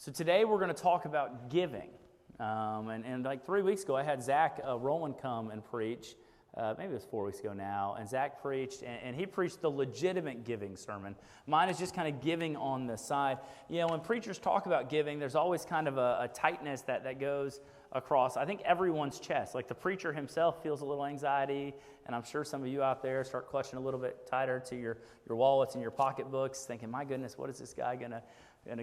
So today we're going to talk about giving. And like 3 weeks ago, I had Zach Rowland come and preach. Maybe it was 4 weeks ago now. And Zach preached, and he preached the legitimate giving sermon. Mine is just kind of giving on the side. You know, when preachers talk about giving, there's always kind of a tightness that goes across, I think, everyone's chest. Like the preacher himself feels a little anxiety, and I'm sure some of you out there start clutching a little bit tighter to your wallets and your pocketbooks, thinking, my goodness, what is this guy going to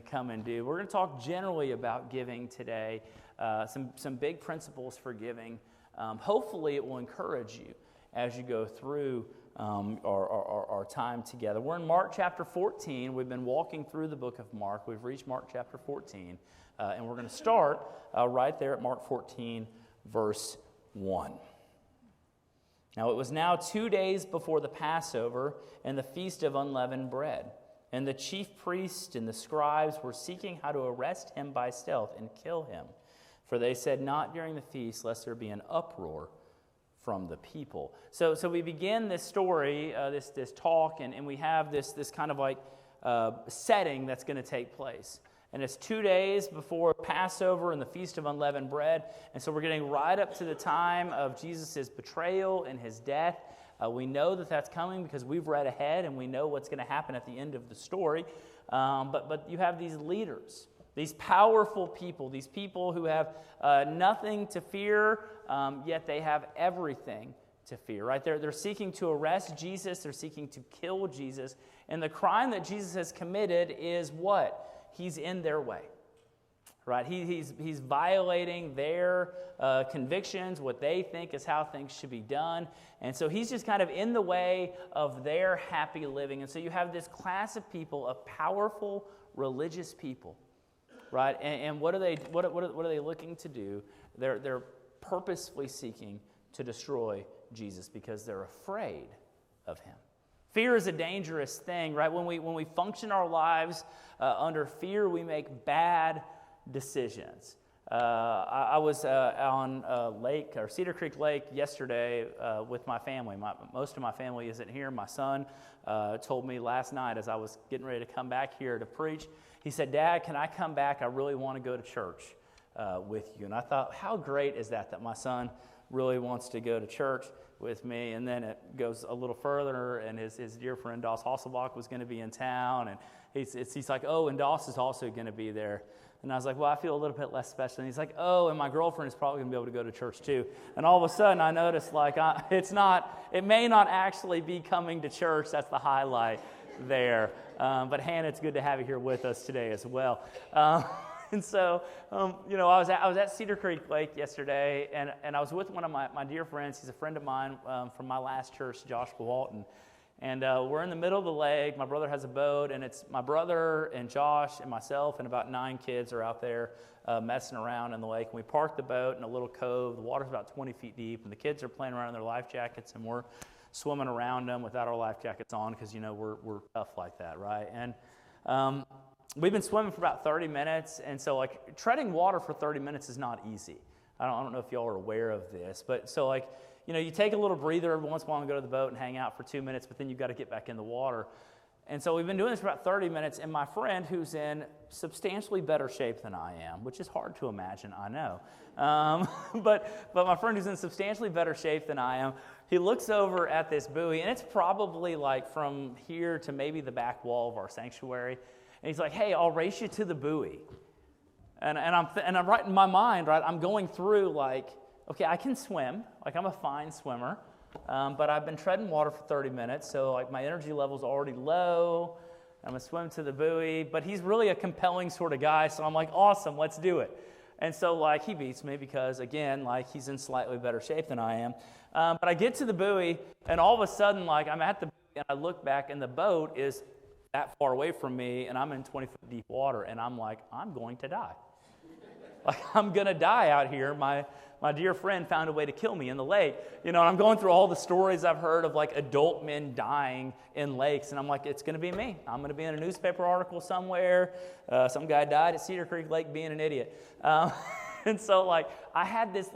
come and do? We're going to talk generally about giving today, some big principles for giving. Hopefully it will encourage you as you go through our time together. We're in Mark chapter 14. We've been walking through the book of Mark. We've reached Mark chapter 14, and we're going to start right there at Mark 14, verse 1. Now it was now 2 days before the Passover and the feast of unleavened bread. And the chief priests and the scribes were seeking how to arrest him by stealth and kill him. For they said, not during the feast, lest there be an uproar from the people. So we begin this story, this talk, and we have this kind of like setting that's going to take place. And it's 2 days before Passover and the Feast of Unleavened Bread. And so we're getting right up to the time of Jesus' betrayal and his death. We know that that's coming because we've read ahead and we know what's going to happen at the end of the story. But you have these leaders, these powerful people, these people who have nothing to fear, yet they have everything to fear, right? They're seeking to arrest Jesus. They're seeking to kill Jesus. And the crime that Jesus has committed is what? He's in their way. Right, he's violating their convictions, what they think is how things should be done. And so he's just kind of in the way of their happy living. And so you have this class of people, of powerful religious people, right? And what are they looking to do? They're purposefully seeking to destroy Jesus because they're afraid of him. Fear is a dangerous thing, right? When we function our lives under fear, we make bad decisions. I was on lake or Cedar Creek Lake yesterday with my family. Most of my family isn't here. My son told me last night as I was getting ready to come back here to preach, he said, "Dad, can I come back? I really want to go to church with you." And I thought, how great is that my son really wants to go to church with me. And then it goes a little further, and his dear friend Doss Hasselbach was going to be in town, and he's like, "Oh, and Doss is also going to be there." And I was like, well, I feel a little bit less special. And he's like, oh, and my girlfriend is probably going to be able to go to church too. And all of a sudden I noticed like it may not actually be coming to church. That's the highlight there. But Hannah, it's good to have you here with us today as well. And so, I was at Cedar Creek Lake yesterday, and I was with one of my dear friends. He's a friend of mine from my last church, Josh Walton. And we're in the middle of the lake. My brother has a boat, and it's my brother and Josh and myself and about 9 kids are out there messing around in the lake. And we parked the boat in a little cove. The water's about 20 feet deep, and the kids are playing around in their life jackets, and we're swimming around them without our life jackets on because, we're tough like that, right? And we've been swimming for about 30 minutes, and so, treading water for 30 minutes is not easy. I don't know if y'all are aware of this, but so, you take a little breather every once in a while and go to the boat and hang out for 2 minutes, but then you've got to get back in the water. And so we've been doing this for about 30 minutes, and my friend, who's in substantially better shape than I am, which is hard to imagine, I know, but my friend who's in substantially better shape than I am, he looks over at this buoy, and it's probably from here to maybe the back wall of our sanctuary, and he's like, "Hey, I'll race you to the buoy." And I'm right in my mind, right, I'm going through okay, I can swim, I'm a fine swimmer, but I've been treading water for 30 minutes, so my energy level's already low. I'm going to swim to the buoy, but he's really a compelling sort of guy, so I'm like, awesome, let's do it. And so he beats me because, again, he's in slightly better shape than I am. But I get to the buoy, and all of a sudden, I'm at the buoy, and I look back, and the boat is that far away from me, and I'm in 20-foot deep water, and I'm like, I'm going to die. I'm going to die out here. My dear friend found a way to kill me in the lake. And I'm going through all the stories I've heard of adult men dying in lakes. And I'm like, it's going to be me. I'm going to be in a newspaper article somewhere. Some guy died at Cedar Creek Lake being an idiot. And so I had this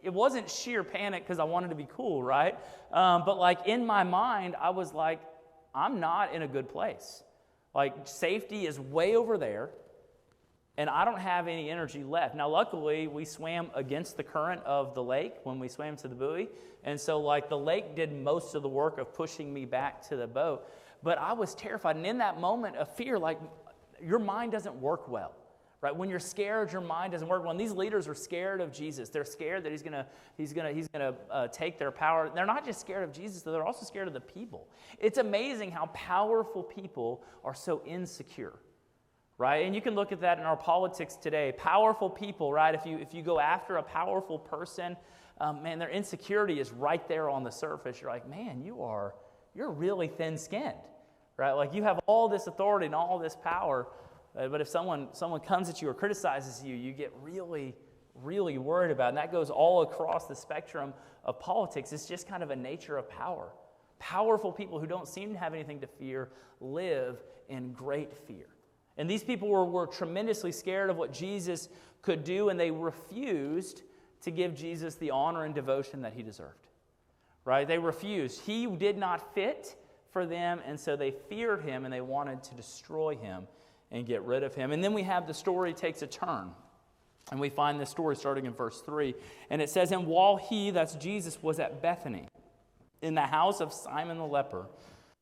it wasn't sheer panic because I wanted to be cool, right? But in my mind, I was like, I'm not in a good place. Safety is way over there. and I don't have any energy left. Now, luckily, we swam against the current of the lake when we swam to the buoy, and so like the lake did most of the work of pushing me back to the boat. But I was terrified, and in that moment of fear, like your mind doesn't work well. Right? When you're scared, your mind doesn't work well. And these leaders are scared of Jesus. They're scared that he's gonna take their power. They're not just scared of Jesus, though, they're also scared of the people. It's amazing how powerful people are so insecure. Right? And you can look at that in our politics today. Powerful people, right? If you go after a powerful person, man, their insecurity is right there on the surface. You're like, man, you're really thin-skinned. Right? Like you have all this authority and all this power. But if someone comes at you or criticizes you, you get really, really worried about it. And that goes all across the spectrum of politics. It's just kind of a nature of power. Powerful people who don't seem to have anything to fear live in great fear. And these people were tremendously scared of what Jesus could do, and they refused to give Jesus the honor and devotion that he deserved. Right? They refused. He did not fit for them, and so they feared him, and they wanted to destroy him and get rid of him. And then we have the story takes a turn. And we find this story starting in verse 3. And it says, and while he, that's Jesus, was at Bethany, in the house of Simon the leper,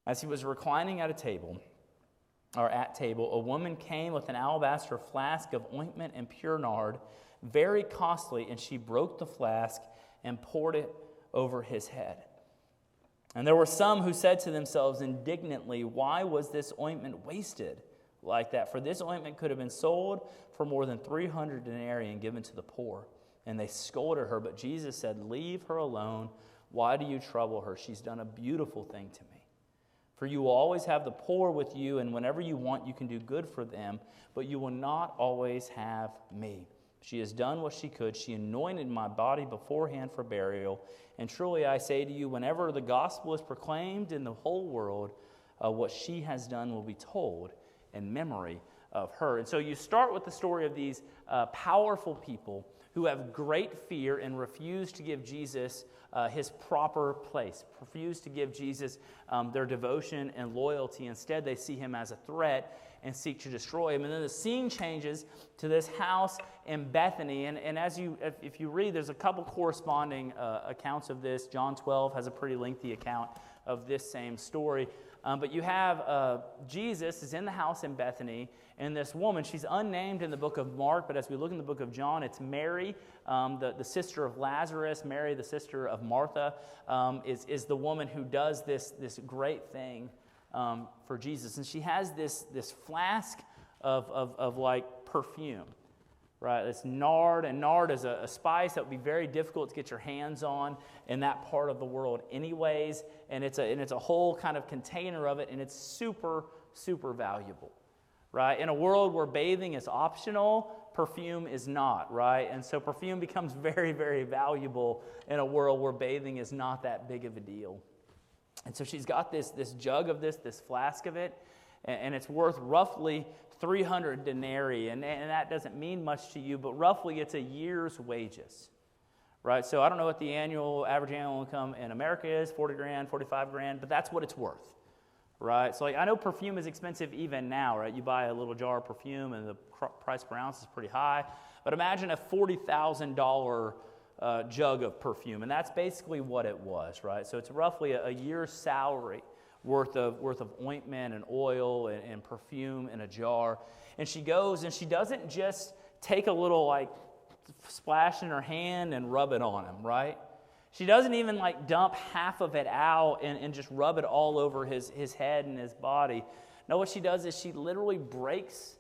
as he was reclining at table, a woman came with an alabaster flask of ointment and pure nard, very costly, and she broke the flask and poured it over his head. And there were some who said to themselves indignantly, why was this ointment wasted like that? For this ointment could have been sold for more than 300 denarii and given to the poor. And they scolded her, but Jesus said, leave her alone. Why do you trouble her? She's done a beautiful thing to me. For you will always have the poor with you, and whenever you want, you can do good for them, but you will not always have me. She has done what she could. She anointed my body beforehand for burial. And truly I say to you, whenever the gospel is proclaimed in the whole world, what she has done will be told in memory of her. And so you start with the story of these powerful people who have great fear and refuse to give Jesus his proper place, refuse to give Jesus their devotion and loyalty. Instead, they see him as a threat and seek to destroy him. And then the scene changes to this house in Bethany. And if you read, there's a couple corresponding accounts of this. John 12 has a pretty lengthy account of this same story. But you have Jesus is in the house in Bethany, and this woman, she's unnamed in the book of Mark, but as we look in the book of John, it's Mary, the sister of Lazarus. Mary, the sister of Martha, is the woman who does this great thing for Jesus. And she has this flask of like perfume. Right, it's nard, and nard is a spice that would be very difficult to get your hands on in that part of the world anyways, and it's a whole kind of container of it, and it's super, super valuable, right? In a world where bathing is optional, perfume is not, right? And so perfume becomes very, very valuable in a world where bathing is not that big of a deal. And so she's got this jug of this flask of it, and it's worth roughly 300 denarii, and that doesn't mean much to you, but roughly it's a year's wages, right? So I don't know what the average annual income in America is, 40 grand, 45 grand, but that's what it's worth, right? So like I know perfume is expensive even now, right? You buy a little jar of perfume and the price per ounce is pretty high, but imagine a $40,000 jug of perfume, and that's basically what it was, right? So it's roughly a year's salary worth of ointment and oil and perfume in a jar. And she goes and she doesn't just take a little like splash in her hand and rub it on him, right? She doesn't even like dump half of it out and just rub it all over his head and his body. No, what she does is she literally breaks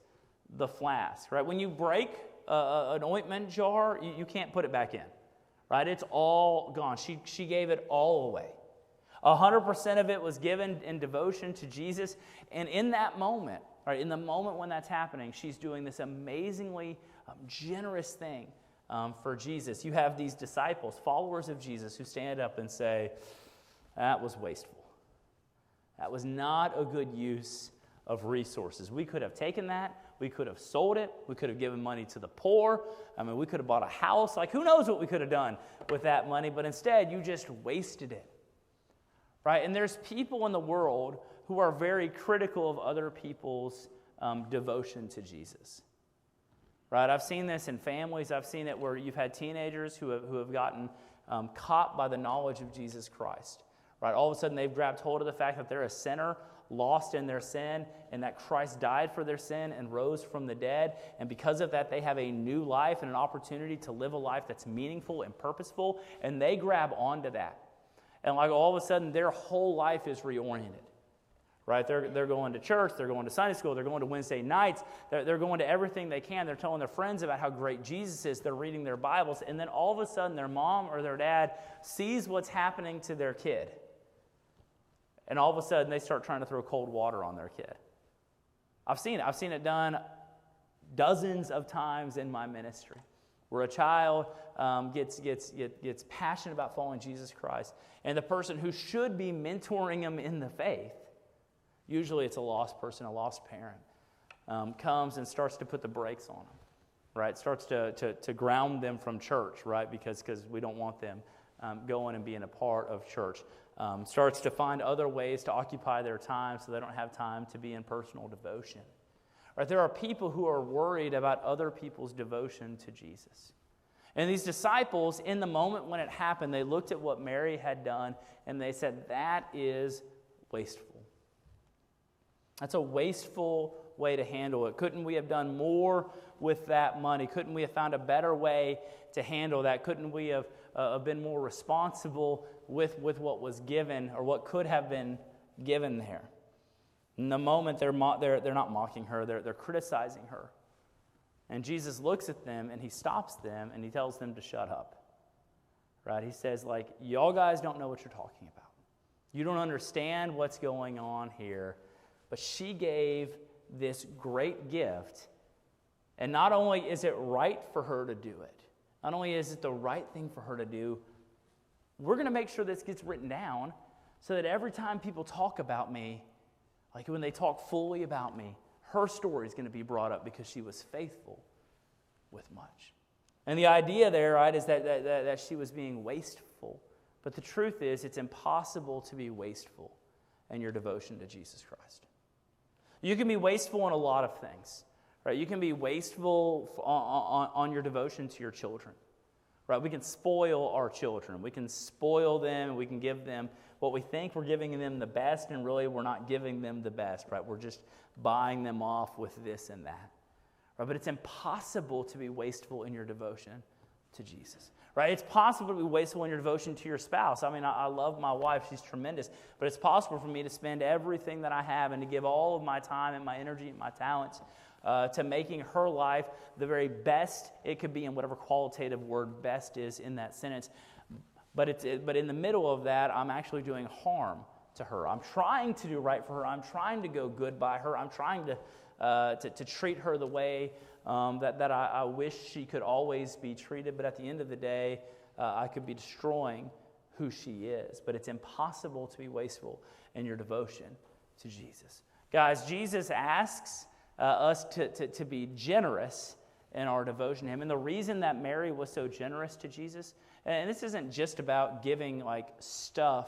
the flask, right? When you break an ointment jar, you can't put it back in, right? It's all gone. She gave it all away. 100% of it was given in devotion to Jesus. And in that moment, right, in the moment when that's happening, she's doing this amazingly generous thing for Jesus. You have these disciples, followers of Jesus, who stand up and say, that was wasteful. That was not a good use of resources. We could have taken that. We could have sold it. We could have given money to the poor. I mean, we could have bought a house. Like, who knows what we could have done with that money. But instead, you just wasted it. Right? And there's people in the world who are very critical of other people's devotion to Jesus. right? I've seen this in families. I've seen it where you've had teenagers who have gotten caught by the knowledge of Jesus Christ, right? All of a sudden, they've grabbed hold of the fact that they're a sinner, lost in their sin, and that Christ died for their sin and rose from the dead. And because of that, they have a new life and an opportunity to live a life that's meaningful and purposeful, and they grab onto that. And like all of a sudden, their whole life is reoriented. Right? They're going to church, they're going to Sunday school, they're going to Wednesday nights, they're going to everything they can. They're telling their friends about how great Jesus is. They're reading their Bibles. And then all of a sudden, their mom or their dad sees what's happening to their kid. And all of a sudden, they start trying to throw cold water on their kid. I've seen it. I've seen it done dozens of times in my ministry, where a child gets passionate about following Jesus Christ. And the person who should be mentoring them in the faith, usually it's a lost person, a lost parent, comes and starts to put the brakes on them, right? Starts to ground them from church, right? Because we don't want them going and being a part of church. Starts to find other ways to occupy their time so they don't have time to be in personal devotion. Right? There are people who are worried about other people's devotion to Jesus. And these disciples, in the moment when it happened, they looked at what Mary had done and they said, that is wasteful. That's a wasteful way to handle it. Couldn't we have done more with that money? Couldn't we have found a better way to handle that? Couldn't we have been more responsible with what was given or what could have been given there? In the moment, they're not mocking her. They're criticizing her. And Jesus looks at them and he stops them and he tells them to shut up. Right? He says, like, y'all guys don't know what you're talking about. You don't understand what's going on here. But she gave this great gift, and not only is it right for her to do it, not only is it the right thing for her to do, we're going to make sure this gets written down so that every time people talk about me, like when they talk fully about me, her story is going to be brought up because she was faithful with much. And the idea there, right, is that she was being wasteful. But the truth is, it's impossible to be wasteful in your devotion to Jesus Christ. You can be wasteful in a lot of things, right? You can be wasteful on your devotion to your children, right? We can spoil our children. We can spoil them. We can give them what we think we're giving them the best, and really we're not giving them the best, right? We're just buying them off with this and that, right? But it's impossible to be wasteful in your devotion to Jesus. Right? It's possible to be wasteful in your devotion to your spouse. I mean, I love my wife. She's tremendous. But it's possible for me to spend everything that I have and to give all of my time and my energy and my talents to making her life the very best it could be, in whatever qualitative word best is in that sentence. But in the middle of that, I'm actually doing harm to her. I'm trying to do right for her. I'm trying to go good by her. I'm trying to treat her the way that I wish she could always be treated, but at the end of the day, I could be destroying who she is. But it's impossible to be wasteful in your devotion to Jesus. Guys, Jesus asks us to be generous in our devotion to him. And the reason that Mary was so generous to Jesus, and this isn't just about giving like stuff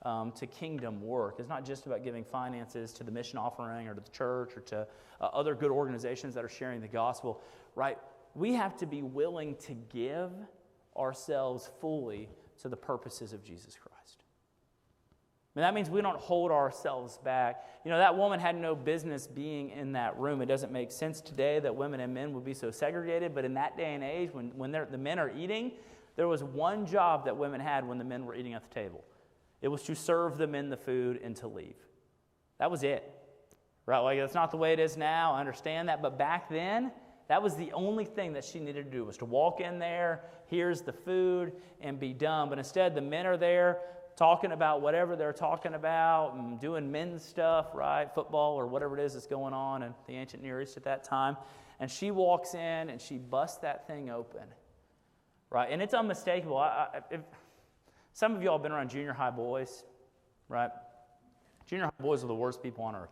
to kingdom work. It's not just about giving finances to the mission offering or to the church or to other good organizations that are sharing the gospel, right? We have to be willing to give ourselves fully to the purposes of Jesus Christ. And that means we don't hold ourselves back. You know, that woman had no business being in that room. It doesn't make sense today that women and men would be so segregated, but in that day and age, when the men are eating, there was one job that women had when the men were eating at the table. It was to serve the men the food and to leave. That was it. Right? Like, that's not the way it is now. I understand that. But back then, that was the only thing that she needed to do, was to walk in there, here's the food, and be done. But instead, the men are there talking about whatever they're talking about and doing men's stuff, right? Football or whatever it is that's going on in the ancient Near East at that time. And she walks in and she busts that thing open. Right? And it's unmistakable. Some of y'all have been around junior high boys, right? Junior high boys are the worst people on earth.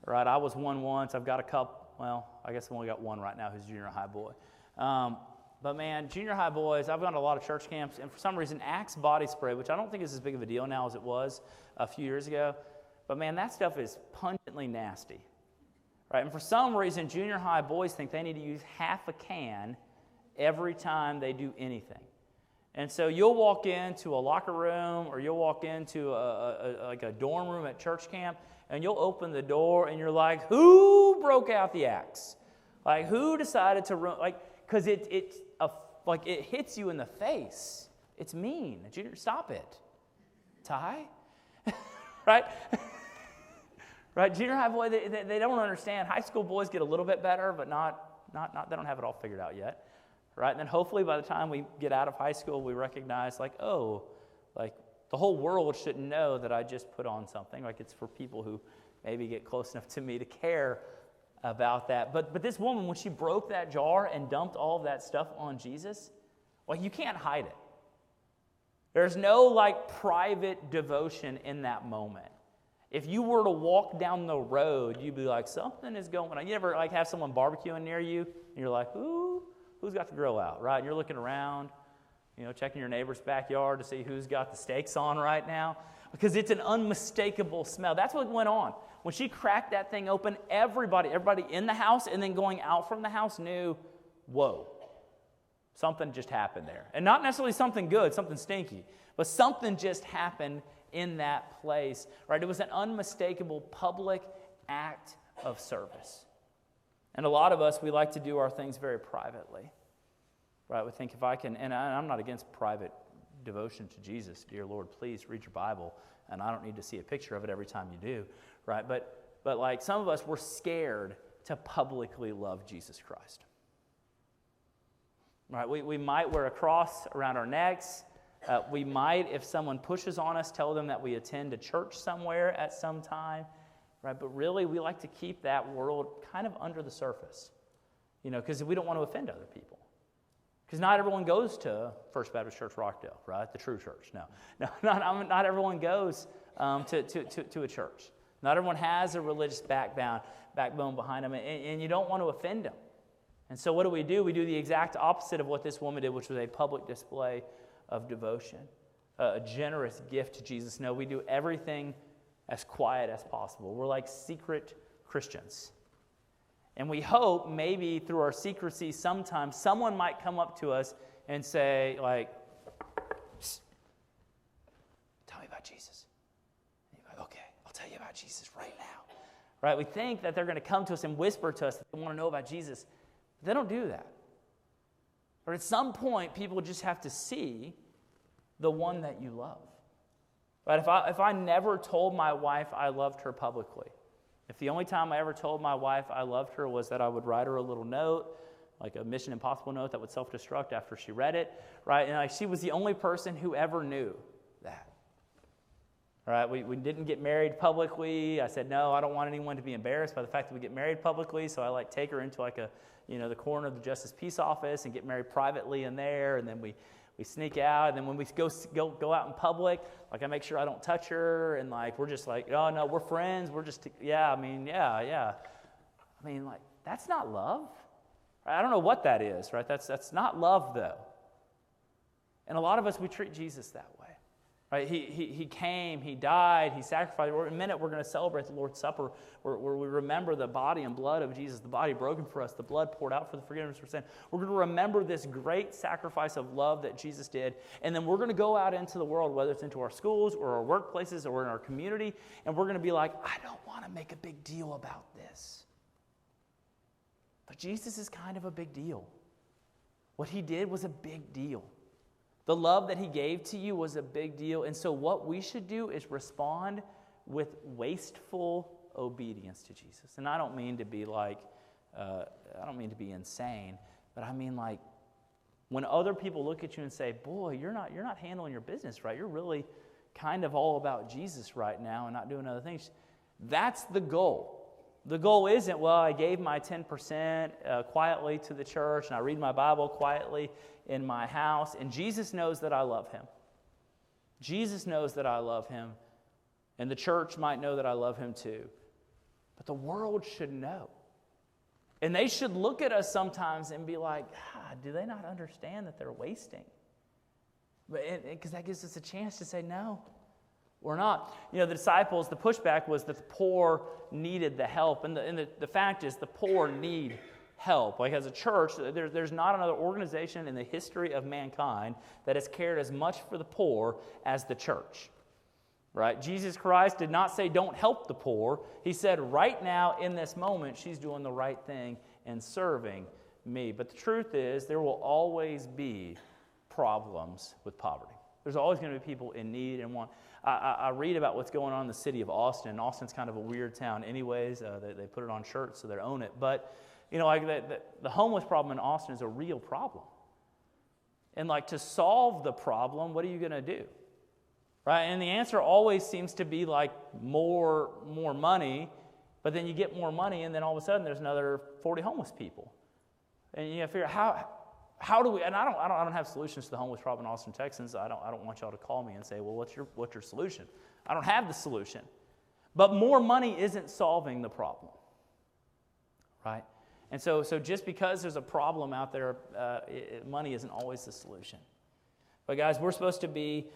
Right, I was one once. I've got a couple. Well, I guess I've only got one right now who's a junior high boy. But man, junior high boys, I've gone to a lot of church camps, and for some reason, Axe body spray, which I don't think is as big of a deal now as it was a few years ago, but man, that stuff is pungently nasty. Right? And for some reason, junior high boys think they need to use half a can every time they do anything. And so you'll walk into a locker room or you'll walk into a dorm room at church camp, and you'll open the door and you're like, who broke out the axe? Like, who decided to run? Like, because it hits you in the face. It's mean. Junior, stop it. Ty? Right? Right? Junior high boy, they don't understand. High school boys get a little bit better, but not they don't have it all figured out yet. Right? And then hopefully by the time we get out of high school, we recognize like, oh, like the whole world shouldn't know that I just put on something. Like it's for people who maybe get close enough to me to care about that. But this woman, when she broke that jar and dumped all of that stuff on Jesus, well, you can't hide it. There's no like private devotion in that moment. If you were to walk down the road, you'd be like, something is going on. You ever like have someone barbecuing near you, and you're like, who's got the grill out, right? And you're looking around, checking your neighbor's backyard to see who's got the steaks on right now, because it's an unmistakable smell. That's what went on. When she cracked that thing open, everybody in the house and then going out from the house knew, whoa, something just happened there. And not necessarily something good, something stinky, but something just happened in that place, right? It was an unmistakable public act of service. And a lot of us, we like to do our things very privately, right? We think if I can, and I'm not against private devotion to Jesus. Dear Lord, please read your Bible, and I don't need to see a picture of it every time you do, right? But like some of us, we're scared to publicly love Jesus Christ, right? We might wear a cross around our necks. We might, if someone pushes on us, tell them that we attend a church somewhere at some time, right? But really, we like to keep that world kind of under the surface, because we don't want to offend other people. Because not everyone goes to First Baptist Church Rockdale, right? The true church. No, not everyone goes to a church. Not everyone has a religious backbone behind them, and you don't want to offend them. And so what do? We do the exact opposite of what this woman did, which was a public display of devotion, a generous gift to Jesus. No, we do everything as quiet as possible. We're like secret Christians. And we hope maybe through our secrecy sometimes someone might come up to us and say, like, tell me about Jesus. And you're like, okay, I'll tell you about Jesus right now. Right? We think that they're going to come to us and whisper to us that they want to know about Jesus. But they don't do that. But at some point, people just have to see the one that you love. Right? If I never told my wife I loved her publicly, if the only time I ever told my wife I loved her was that I would write her a little note, like a Mission Impossible note that would self-destruct after she read it, right? And like she was the only person who ever knew that. All right, we didn't get married publicly. I said, no, I don't want anyone to be embarrassed by the fact that we get married publicly, so I take her into the corner of the Justice Peace Office and get married privately in there, and then we sneak out, and then when we go out in public, I make sure I don't touch her, and we're just oh no, we're friends, we're just yeah. That's not love. Right? I don't know what that is, right? That's not love though. And a lot of us, we treat Jesus that way. Right? He came, he died, he sacrificed. In a minute, we're going to celebrate the Lord's Supper where we remember the body and blood of Jesus, the body broken for us, the blood poured out for the forgiveness of sin. We're going to remember this great sacrifice of love that Jesus did, and then we're going to go out into the world, whether it's into our schools or our workplaces or in our community, and we're going to be like, I don't want to make a big deal about this. But Jesus is kind of a big deal. What he did was a big deal. The love that he gave to you was a big deal. And so what we should do is respond with wasteful obedience to Jesus. And I don't mean to be insane, but I mean when other people look at you and say, boy, you're not handling your business right. You're really kind of all about Jesus right now and not doing other things. That's the goal. The goal isn't, well, I gave my 10% quietly to the church and I read my Bible quietly in my house, and Jesus knows that I love him. Jesus knows that I love him, and the church might know that I love him too. But the world should know. And they should look at us sometimes and be like, do they not understand that they're wasting? Because that gives us a chance to say, no, We're not. The disciples, the pushback was that the poor needed the help. And the fact is, the poor need help. Like as a church, there's not another organization in the history of mankind that has cared as much for the poor as the church. Right? Jesus Christ did not say, don't help the poor. He said, right now, in this moment, she's doing the right thing and serving me. But the truth is, there will always be problems with poverty. There's always going to be people in need and want. I read about what's going on in the city of Austin. Austin's kind of a weird town anyways. They put it on shirts so they own it. But, like the homeless problem in Austin is a real problem. And like to solve the problem, what are you going to do? Right? And the answer always seems to be like more money, but then you get more money and then all of a sudden there's another 40 homeless people. And you got to figure out how do we, and I don't have solutions to the homeless problem in Austin, Texas. I don't want y'all to call me and say, well, what's your solution? I don't have the solution. But more money isn't solving the problem. Right? And so just because there's a problem out there, money isn't always the solution. But guys, we're supposed to be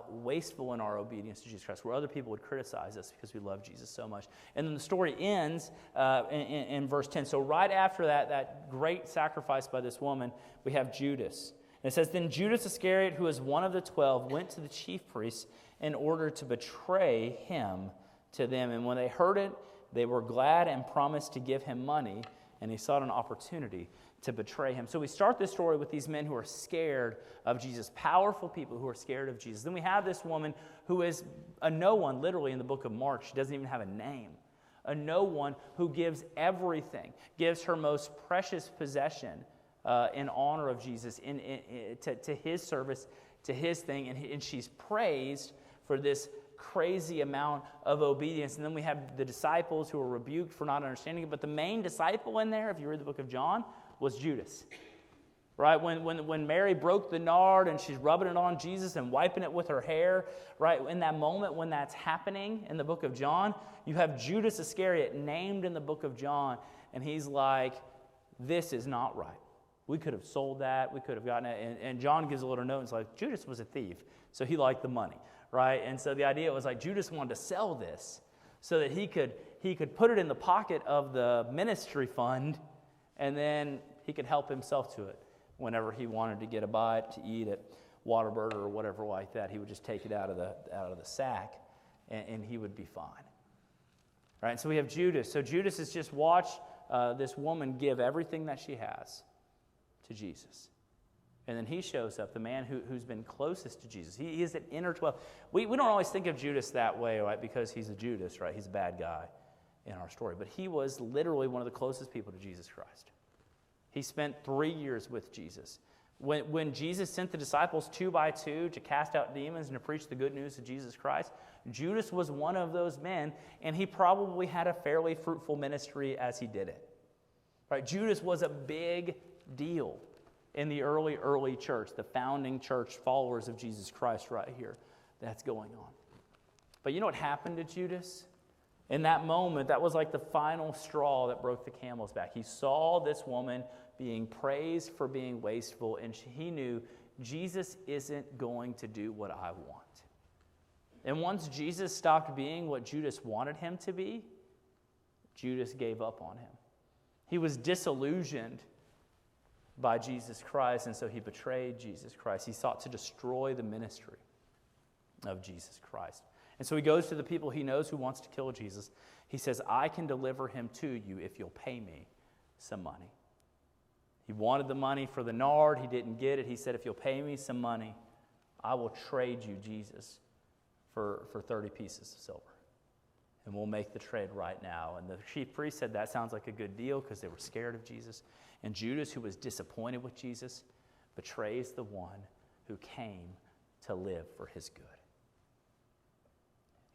wasteful in our obedience to Jesus Christ, where other people would criticize us because we love Jesus so much. And then the story ends in verse 10. So right after that great sacrifice by this woman, we have Judas. And it says, then Judas Iscariot, who was one of the 12, went to the chief priests in order to betray him to them. And when they heard it, they were glad and promised to give him money, and he sought an opportunity to betray him. So we start this story with these men who are scared of Jesus, powerful people who are scared of Jesus. Then we have this woman who is a no one, literally in the book of Mark. She doesn't even have a name. A no one who gives everything, gives her most precious possession in honor of Jesus, to his service, to his thing, and she's praised for this crazy amount of obedience. And then we have the disciples who are rebuked for not understanding it. But the main disciple in there, if you read the book of John, was Judas. Right? When Mary broke the nard and she's rubbing it on Jesus and wiping it with her hair, right? In that moment when that's happening in the book of John, you have Judas Iscariot named in the book of John, and he's like, this is not right. We could have sold that. We could have gotten it. And John gives a little note and it's like, Judas was a thief, so he liked the money. Right? And so the idea was like Judas wanted to sell this so that he could put it in the pocket of the ministry fund, and then he could help himself to it whenever he wanted to get a bite to eat at Whataburger or whatever like that. He would just take it out of the sack, and he would be fine. Right? And so we have Judas. So Judas has just watched this woman give everything that she has to Jesus. And then he shows up, the man who's been closest to Jesus. He is an inner 12. We don't always think of Judas that way, right? Because he's a Judas, right? He's a bad guy in our story. But he was literally one of the closest people to Jesus Christ. He spent 3 years with Jesus. When Jesus sent the disciples 2 by 2 to cast out demons and to preach the good news of Jesus Christ, Judas was one of those men, and he probably had a fairly fruitful ministry as he did it. Right? Judas was a big deal in the early church, the founding church, followers of Jesus Christ right here. That's going on. But you know what happened to Judas? In that moment, that was like the final straw that broke the camel's back. He saw this woman being praised for being wasteful, and he knew Jesus isn't going to do what I want. And once Jesus stopped being what Judas wanted him to be, Judas gave up on him. He was disillusioned by Jesus Christ, and so he betrayed Jesus Christ. He sought to destroy the ministry of Jesus Christ. And so he goes to the people he knows who wants to kill Jesus. He says, I can deliver him to you if you'll pay me some money. He wanted the money for the nard. He didn't get it. He said, if you'll pay me some money, I will trade you Jesus for 30 pieces of silver. And we'll make the trade right now. And the chief priest said that sounds like a good deal because they were scared of Jesus. And Judas, who was disappointed with Jesus, betrays the one who came to live for his good.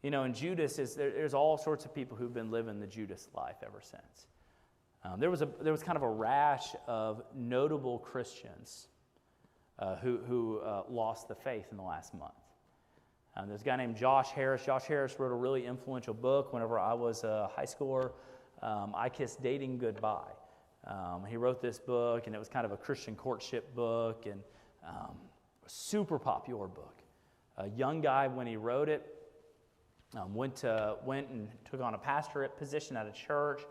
You know, and Judas there's all sorts of people who've been living the Judas life ever since. There was kind of a rash of notable Christians who lost the faith in the last month. There's a guy named Josh Harris. Josh Harris wrote a really influential book whenever I was a high schooler, I Kissed Dating Goodbye. He wrote this book, and it was kind of a Christian courtship book, and a super popular book. A young guy when he wrote it, Went and took on a pastorate position at a church,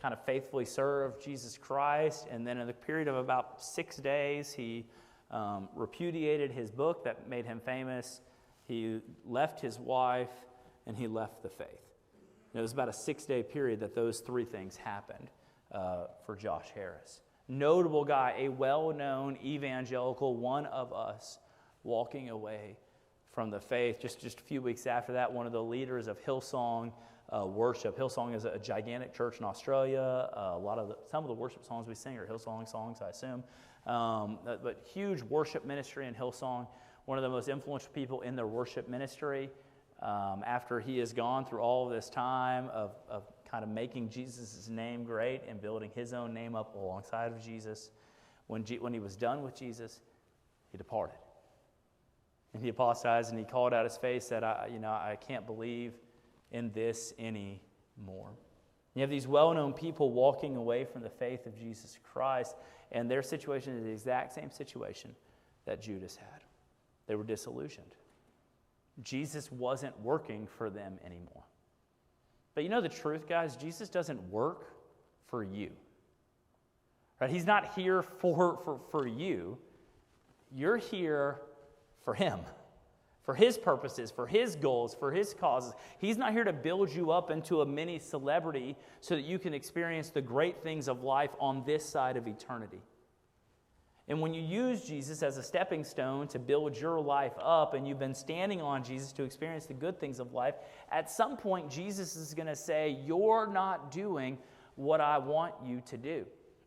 kind of faithfully served Jesus Christ, and then in the period of about 6 days, he repudiated his book that made him famous. He left his wife, and he left the faith. It was about a 6-day period that those three things happened for Josh Harris. Notable guy, a well-known evangelical, one of us, walking away from the faith. Just a few weeks after that, one of the leaders of Hillsong worship. Hillsong is a gigantic church in Australia. Some of the worship songs we sing are Hillsong songs, I assume. But huge worship ministry in Hillsong. One of the most influential people in their worship ministry. After he has gone through all of this time of kind of making Jesus' name great and building his own name up alongside of Jesus, when he was done with Jesus, he departed. And he apostatized, and he called out his face, said, I can't believe in this anymore. You have these well-known people walking away from the faith of Jesus Christ, and their situation is the exact same situation that Judas had. They were disillusioned. Jesus wasn't working for them anymore. But you know the truth, guys? Jesus doesn't work for you. Right? He's not here for you. You're here for him, for his purposes, for his goals, for his causes. He's not here to build you up into a mini celebrity so that you can experience the great things of life on this side of eternity. And when you use Jesus as a stepping stone to build your life up, and you've been standing on Jesus to experience the good things of life, at some point Jesus is going to say, you're not doing what I want you to do.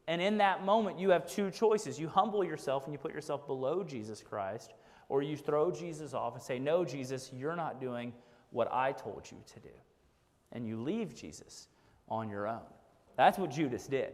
And in that moment, you have two choices. You humble yourself and you put yourself below Jesus Christ, or you throw Jesus off and say, no, Jesus, you're not doing what I told you to do. And you leave Jesus on your own. That's what Judas did.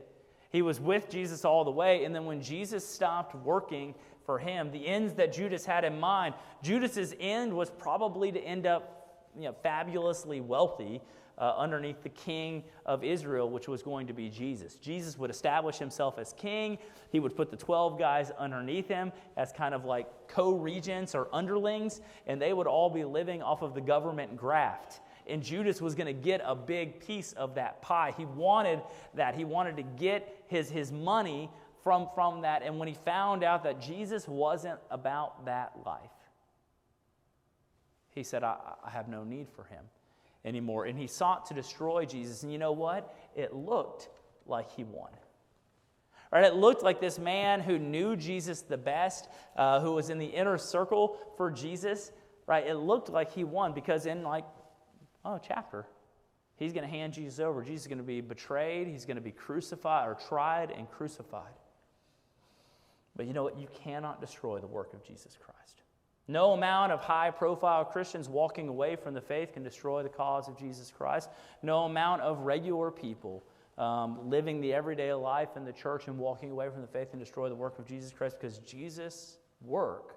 He was with Jesus all the way, and then when Jesus stopped working for him, the ends that Judas had in mind, Judas's end was probably to end up fabulously wealthy underneath the king of Israel, which was going to be Jesus. Jesus would establish himself as king. He would put the 12 guys underneath him as kind of like co-regents or underlings, and they would all be living off of the government graft. And Judas was going to get a big piece of that pie. He wanted that. He wanted to get his money from that. And when he found out that Jesus wasn't about that life, he said, I have no need for him anymore. And he sought to destroy Jesus. And you know what? It looked like he won. Right? It looked like this man who knew Jesus the best, who was in the inner circle for Jesus, right? It looked like he won because in chapter, he's going to hand Jesus over. Jesus is going to be betrayed. He's going to be crucified or tried and crucified. But you know what? You cannot destroy the work of Jesus Christ. No amount of high-profile Christians walking away from the faith can destroy the cause of Jesus Christ. No amount of regular people living the everyday life in the church and walking away from the faith can destroy the work of Jesus Christ, because Jesus' work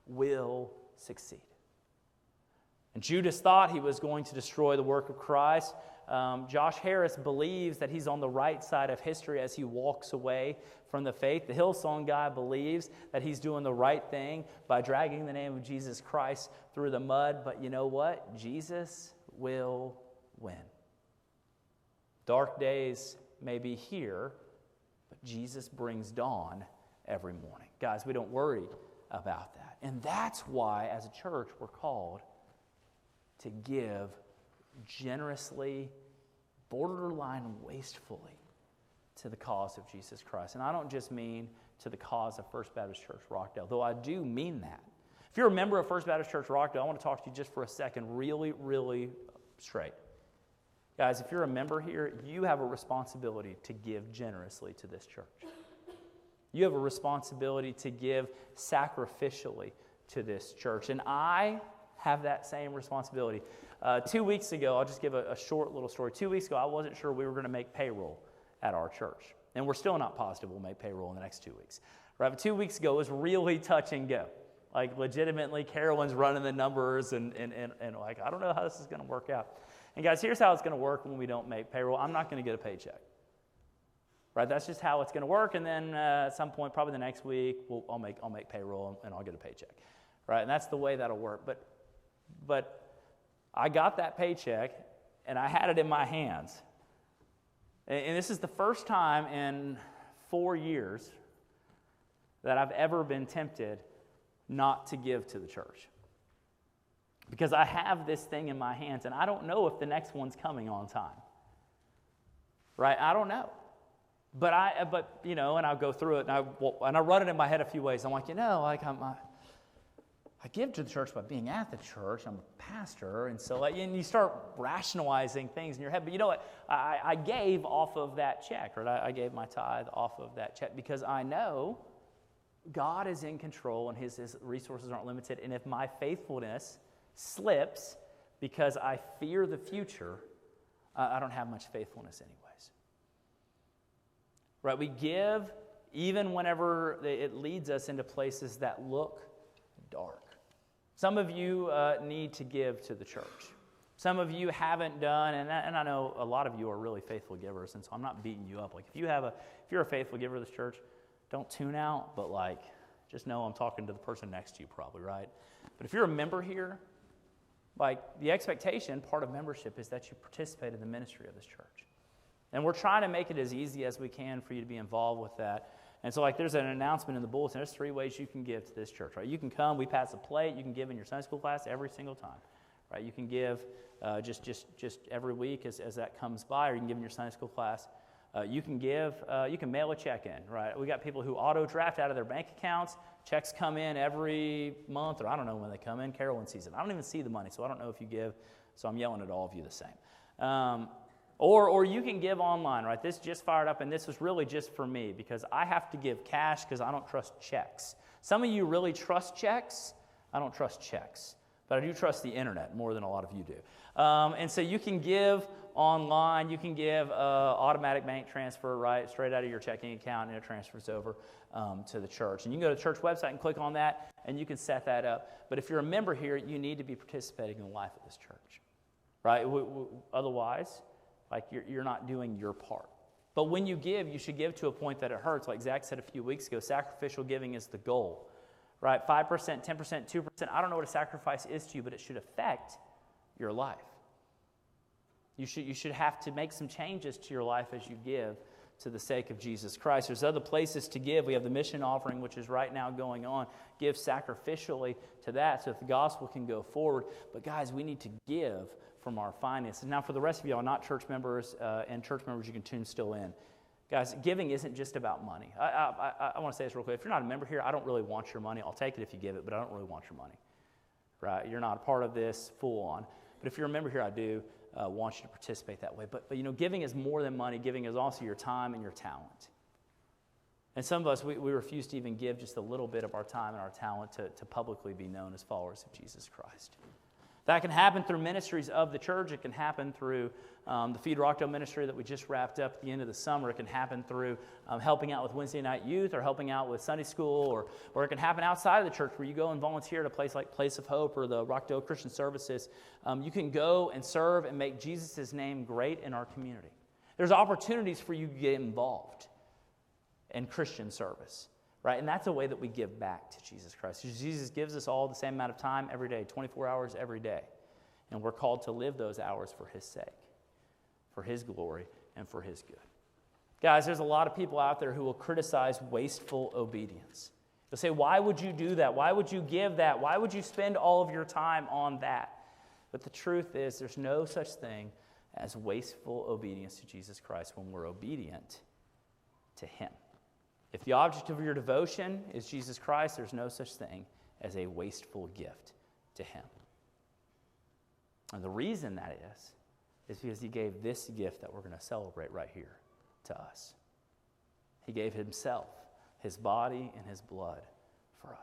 will succeed. And Judas thought he was going to destroy the work of Christ. Josh Harris believes that he's on the right side of history as he walks away from the faith. The Hillsong guy believes that he's doing the right thing by dragging the name of Jesus Christ through the mud. But you know what? Jesus will win. Dark days may be here, but Jesus brings dawn every morning. Guys, we don't worry about that. And that's why, as a church, we're called to give generously, borderline wastefully to the cause of Jesus Christ. And I don't just mean to the cause of First Baptist Church Rockdale, though I do mean that. If you're a member of First Baptist Church Rockdale, I want to talk to you just for a second really, really straight. Guys, if you're a member here, you have a responsibility to give generously to this church. You have a responsibility to give sacrificially to this church. And I have that same responsibility. 2 weeks ago, I'll just give a short little story. 2 weeks ago, I wasn't sure we were going to make payroll at our church. And we're still not positive we'll make payroll in the next 2 weeks. Right? But 2 weeks ago, it was really touch and go. Like, legitimately, Carolyn's running the numbers and like, I don't know how this is going to work out. And guys, here's how it's going to work when we don't make payroll. I'm not going to get a paycheck. Right? That's just how it's going to work. And then at some point, probably the next week, I'll make payroll and I'll get a paycheck. Right? And that's the way that'll work. But I got that paycheck, and I had it in my hands. And this is the first time in 4 years that I've ever been tempted not to give to the church. Because I have this thing in my hands, and I don't know if the next one's coming on time. Right? I don't know. But and I'll go through it, and I run it in my head a few ways. I'm like, I give to the church by being at the church. I'm a pastor, and so and you start rationalizing things in your head. But you know what? I gave off of that check, right? I gave my tithe off of that check because I know God is in control, and His resources aren't limited. And if my faithfulness slips because I fear the future, I don't have much faithfulness anyways. Right? We give even whenever it leads us into places that look dark. Some of you need to give to the church. Some of you haven't done, and I know a lot of you are really faithful givers, and so I'm not beating you up. Like if you're a faithful giver of this church, don't tune out, but just know I'm talking to the person next to you probably, right? But if you're a member here, the expectation, part of membership, is that you participate in the ministry of this church. And we're trying to make it as easy as we can for you to be involved with that. And so there's an announcement in the bulletin. There's 3 ways you can give to this church, right? You can come, we pass a plate, you can give in your Sunday school class every single time, right? You can give just every week as that comes by, or you can give in your Sunday school class. You can mail a check in, right? We got people who auto-draft out of their bank accounts. Checks come in every month, or I don't know when they come in. Carolyn sees it. I don't even see the money, so I don't know if you give, so I'm yelling at all of you the same. Or you can give online, right? This just fired up, and this was really just for me because I have to give cash because I don't trust checks. Some of you really trust checks. I don't trust checks, but I do trust the internet more than a lot of you do. And so you can give online. You can give automatic bank transfer, right, straight out of your checking account, and it transfers over to the church. And you can go to the church website and click on that, and you can set that up. But if you're a member here, you need to be participating in the life of this church, right? Otherwise, you're not doing your part. But when you give, you should give to a point that it hurts. Like Zach said a few weeks ago, sacrificial giving is the goal, right? 5%, 10%, 2%. I don't know what a sacrifice is to you, but it should affect your life. You should have to make some changes to your life as you give to the sake of Jesus Christ. There's other places to give. We have the mission offering, which is right now going on. Give sacrificially to that so that the gospel can go forward. But guys, we need to give from our finances. Now, for the rest of you all not church members and church members, you can tune still in. Guys, giving isn't just about money. I want to say this real quick. If you're not a member here, I don't really want your money. I'll take it if you give it, but I don't really want your money. Right? You're not a part of this full on. But if you're a member here, I do want you to participate that way. But giving is more than money. Giving is also your time and your talent. And some of us, we refuse to even give just a little bit of our time and our talent to publicly be known as followers of Jesus Christ. That can happen through ministries of the church. It can happen through the Feed Rockdale ministry that we just wrapped up at the end of the summer. It can happen through helping out with Wednesday night youth or helping out with Sunday school, or it can happen outside of the church where you go and volunteer at a place like Place of Hope or the Rockdale Christian Services. You can go and serve and make Jesus' name great in our community. There's opportunities for you to get involved in Christian service. Right? And that's a way that we give back to Jesus Christ. Jesus gives us all the same amount of time every day, 24 hours every day. And we're called to live those hours for His sake, for His glory, and for His good. Guys, there's a lot of people out there who will criticize wasteful obedience. They'll say, why would you do that? Why would you give that? Why would you spend all of your time on that? But the truth is, there's no such thing as wasteful obedience to Jesus Christ when we're obedient to Him. If the object of your devotion is Jesus Christ, there's no such thing as a wasteful gift to Him. And the reason that is because He gave this gift that we're going to celebrate right here to us. He gave Himself, His body, and His blood for us.